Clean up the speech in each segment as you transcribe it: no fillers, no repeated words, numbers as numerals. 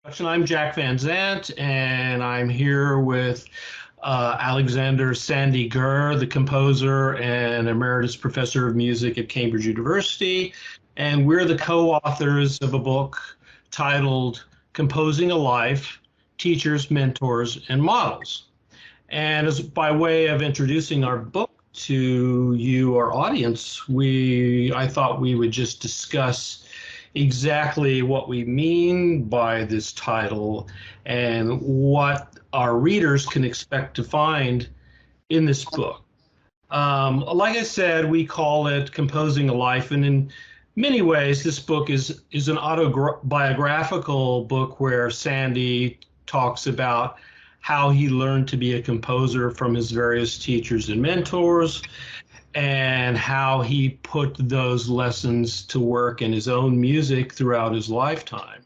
I'm Jack Van Zandt, and I'm here with Alexander Sandy Goehr, the composer and emeritus professor of music at Cambridge University. And we're the co-authors of a book titled Composing a Life, Teachers, Mentors, and Models. And as by way of introducing our book to you, our audience, I thought we would just discuss exactly what we mean by this title and what our readers can expect to find in this book. Like I said, we call it Composing a Life, and in many ways, this book is an autobiographical book where Sandy talks about how he learned to be a composer from his various teachers and mentors, and how he put those lessons to work in his own music throughout his lifetime.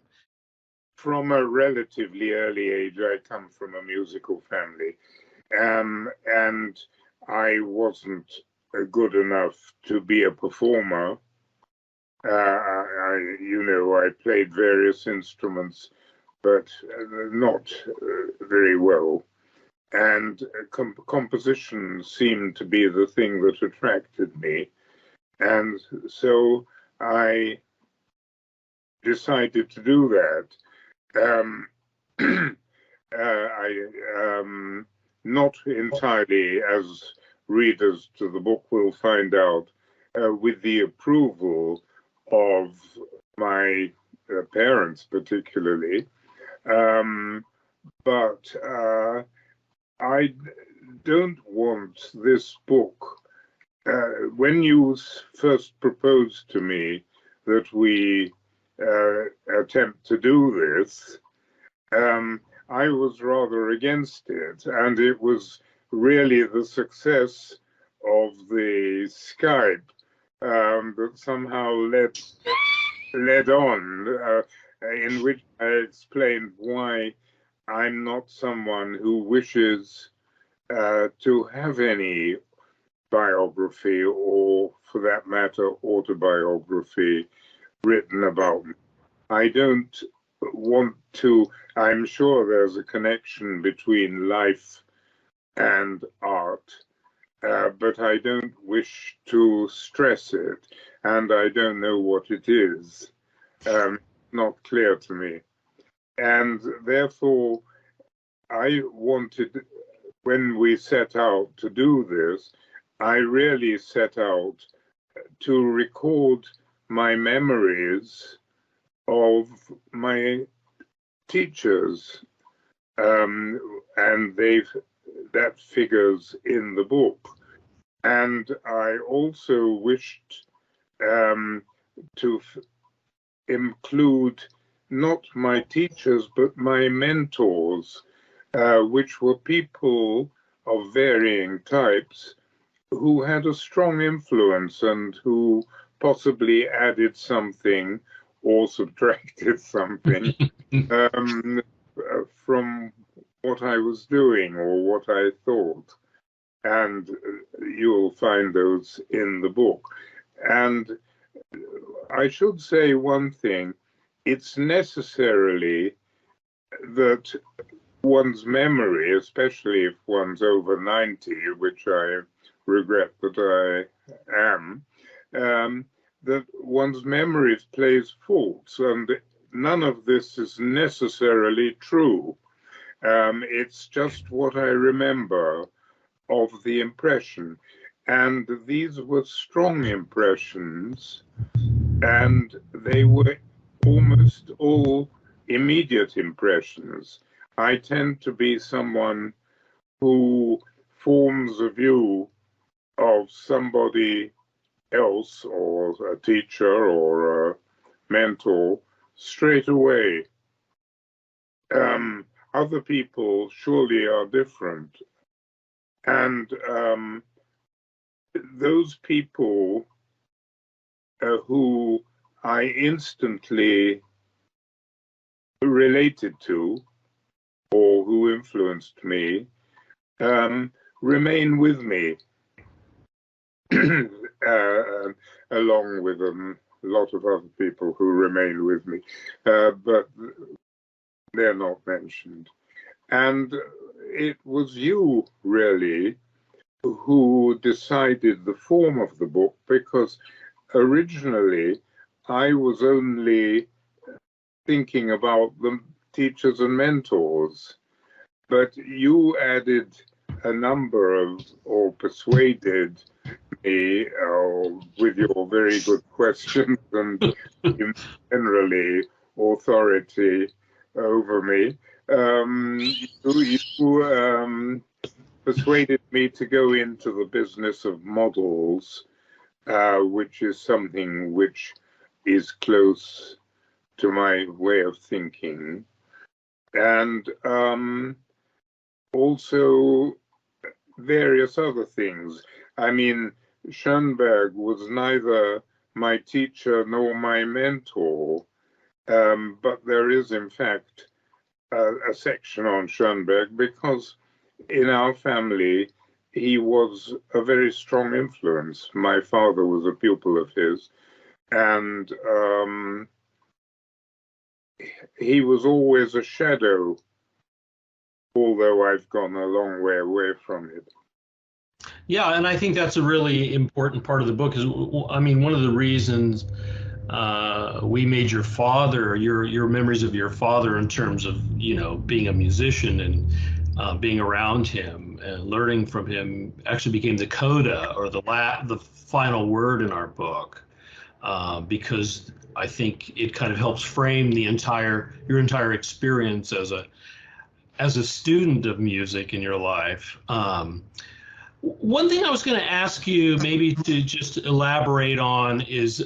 From a relatively early age, I come from a musical family, and I wasn't good enough to be a performer. I played various instruments, but not very well. And composition seemed to be the thing that attracted me. And so I decided to do that. Not entirely, as readers to the book will find out, with the approval of my parents particularly. But I don't want this book. When you first proposed to me that we attempt to do this, I was rather against it, and it was really the success of the Skype that somehow led on, in which I explained why I'm not someone who wishes to have any biography, or for that matter, autobiography written about me. I don't want to. I'm sure there's a connection between life and art, but I don't wish to stress it, and I don't know what it is. Not clear to me. And therefore, I wanted, when we set out to do this, I really set out to record my memories of my teachers, and that figures in the book. And I also wished to include not my teachers, but my mentors, which were people of varying types who had a strong influence and who possibly added something or subtracted something from what I was doing or what I thought. And you'll find those in the book. And I should say one thing. It's necessarily that one's memory, especially if one's over 90, which I regret that I am, that one's memory plays false, and none of this is necessarily true. It's just what I remember of the impression. And these were strong impressions, and they were almost all immediate impressions. I tend to be someone who forms a view of somebody else, or a teacher or a mentor, straight away. Other people surely are different. And those people who I instantly related to, or who influenced me, remain with me, along with a lot of other people who remain with me. But they're not mentioned. And it was you, really, who decided the form of the book, because originally I was only thinking about the teachers and mentors, but you added a number of, or persuaded me with your very good questions and generally authority over me. You persuaded me to go into the business of models, which is something which is close to my way of thinking, and also various other things. I mean, Schoenberg was neither my teacher nor my mentor, but there is, in fact, a section on Schoenberg because in our family, he was a very strong influence. My father was a pupil of his, and he was always a shadow, although I've gone a long way away from it. Yeah, and I think that's a really important part of the book. Is, I mean, one of the reasons we made your father, your memories of your father in terms of, you know, being a musician and being around him and learning from him actually became the coda, or the final word in our book, because I think it kind of helps frame your entire experience as a student of music in your life. One thing I was going to ask you maybe to just elaborate on is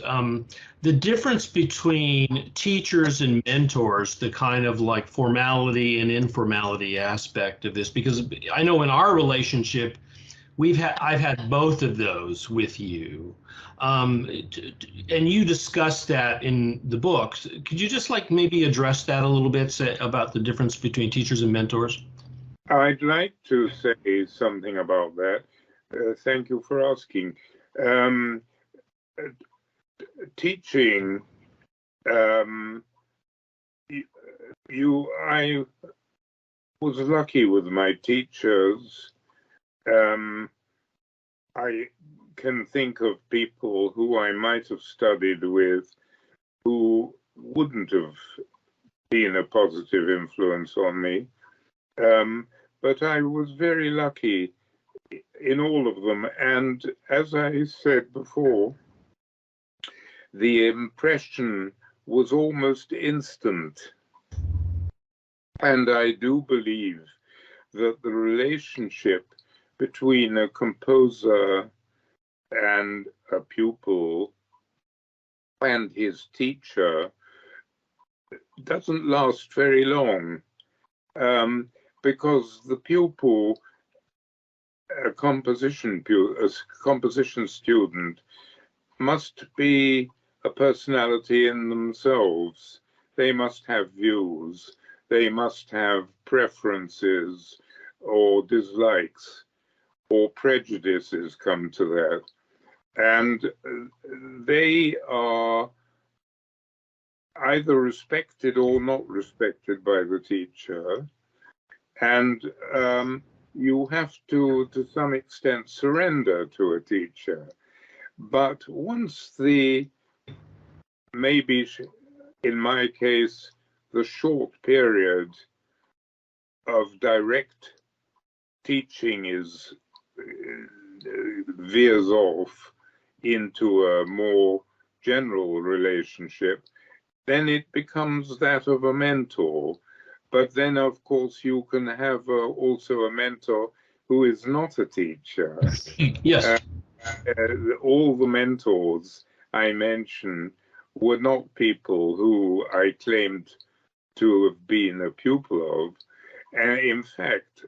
the difference between teachers and mentors, the kind of like formality and informality aspect of this, because I know in our relationship, I've had both of those with you. And you discussed that in the book. Could you just like maybe address that a little bit, say, about the difference between teachers and mentors? I'd like to say something about that. Thank you for asking. Teaching, I was lucky with my teachers. I can think of people who I might have studied with who wouldn't have been a positive influence on me. But I was very lucky in all of them. And as I said before, the impression was almost instant. And I do believe that the relationship between a composer and a pupil and his teacher doesn't last very long, because the pupil, a composition student, must be a personality in themselves. They must have views. They must have preferences or dislikes or prejudices come to that. And they are either respected or not respected by the teacher. And you have to some extent, surrender to a teacher. But once maybe in my case, the short period of direct teaching veers off into a more general relationship, then it becomes that of a mentor. But then, of course, you can have also a mentor who is not a teacher. Yes. All the mentors I mentioned were not people who I claimed to have been a pupil of. And in fact,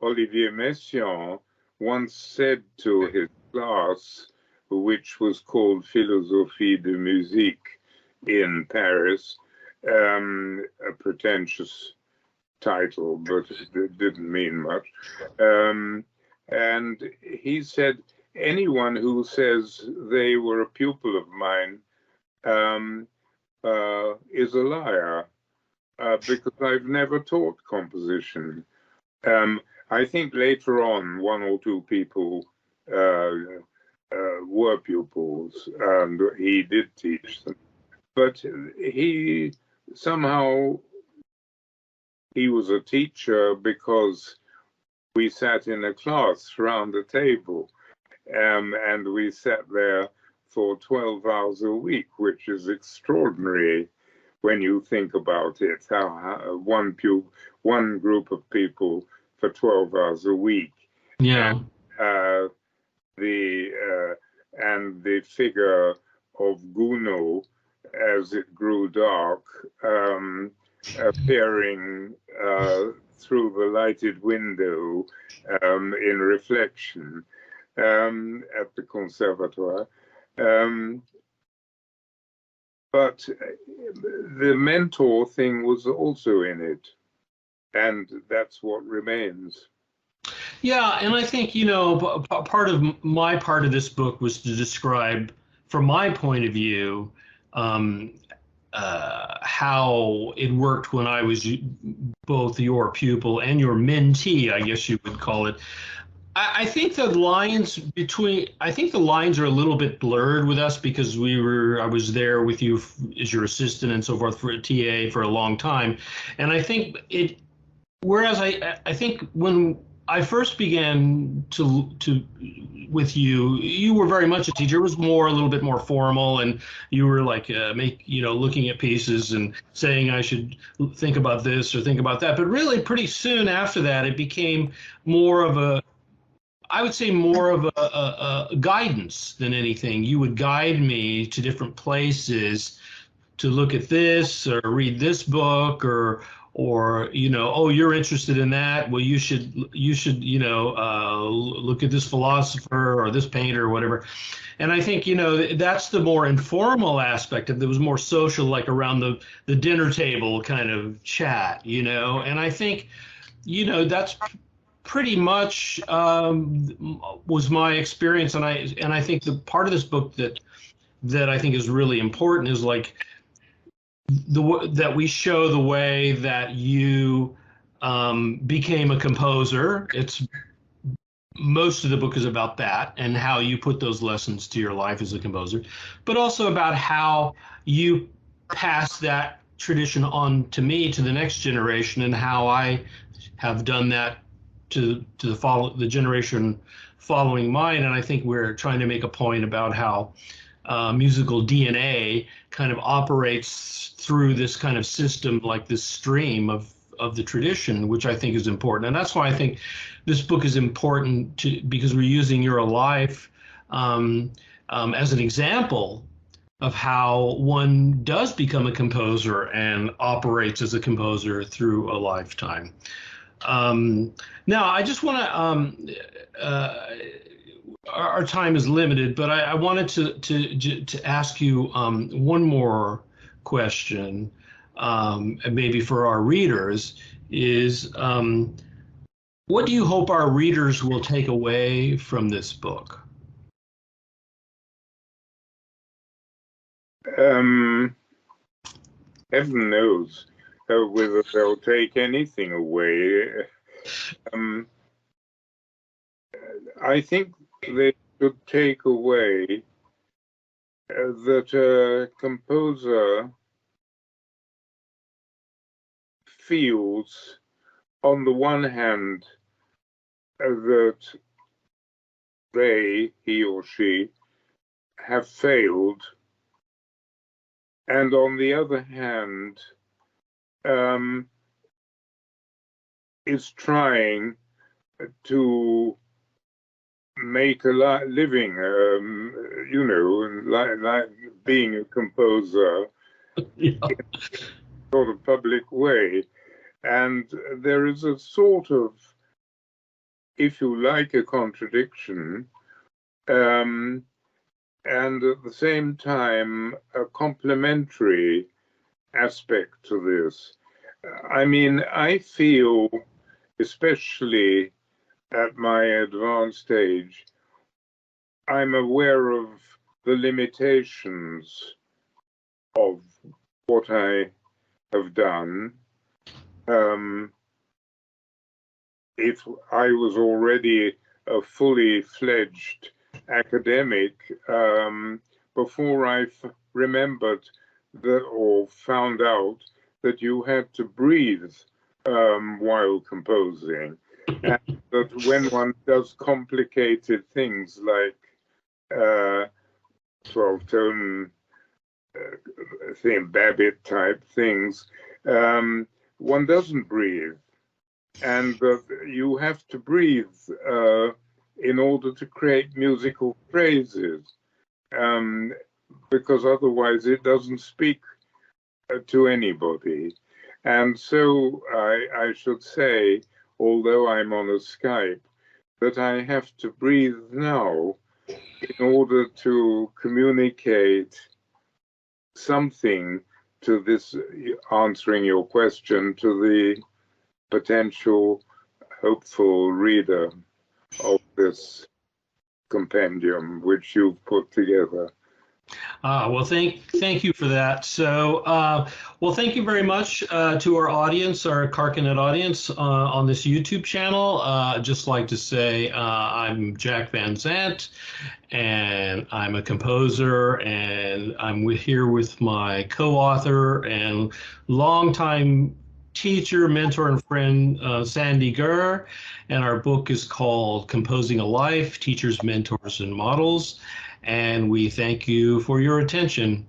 Olivier Messiaen once said to his class, which was called Philosophie de Musique in Paris, a pretentious title, but it didn't mean much. And he said, anyone who says they were a pupil of mine is a liar. because I've never taught composition. I think later on, one or two people were pupils, and he did teach them. But he somehow, he was a teacher because we sat in a class round a table, and we sat there for 12 hours a week, which is extraordinary when you think about it. How one group of people for 12 hours a week. Yeah. And, and the figure of Gounod, as it grew dark, appearing through the lighted window in reflection at the Conservatoire. But the mentor thing was also in it, and that's what remains. Yeah, and I think, part of this book was to describe, from my point of view, how it worked when I was both your pupil and your mentee, I guess you would call it. I think the lines are a little bit blurred with us because I was there with you as your assistant and so forth for a TA for a long time. And I think whereas I think when I first began with you, you were very much a teacher. It was a little bit more formal, and you were like looking at pieces and saying I should think about this or think about that. But really, pretty soon after that, it became more of a guidance than anything. You would guide me to different places to look at this or read this book or oh, you're interested in that. Well, you should look at this philosopher or this painter or whatever. And I think, that's the more informal aspect of it. There was more social, like around the dinner table kind of chat, and I think, that's pretty much was my experience. And I think the part of this book that I think is really important is like that we show the way that you became a composer. Most of the book is about that and how you put those lessons to your life as a composer, but also about how you pass that tradition on to me, to the next generation, and how I have done that to the generation following mine. And I think we're trying to make a point about how musical DNA kind of operates through this kind of system, like this stream of the tradition, which I think is important. And that's why I think this book is important because we're using your life as an example of how one does become a composer and operates as a composer through a lifetime. Now, I just want to, our time is limited, but I wanted to ask you one more question, and maybe for our readers, is what do you hope our readers will take away from this book? Heaven knows whether they'll take anything away. I think they should take away that a composer feels, on the one hand, that he or she, have failed, and on the other hand, is trying to make a living, like being a composer in a sort of public way. And there is a sort of, if you like, a contradiction, and at the same time, a complementary aspect to this. I mean, I feel, especially at my advanced age, I'm aware of the limitations of what I have done, if I was already a fully fledged academic, before I remembered that or found out that you had to breathe while composing, and that when one does complicated things like 12-tone Babbitt type things, one doesn't breathe, and you have to breathe in order to create musical phrases, because otherwise it doesn't speak to anybody. And so I should say, although I'm on a Skype, that I have to breathe now in order to communicate something to this, answering your question, to the potential hopeful reader of this compendium which you've put together. Well, thank you for that. So, well, thank you very much to our audience, our Carcanet audience on this YouTube channel. I'd just like to say I'm Jack Van Zandt, and I'm a composer, and I'm here with my co-author and longtime teacher, mentor, and friend, Sandy Goehr, and our book is called Composing a Life, Teachers, Mentors, and Models. And we thank you for your attention.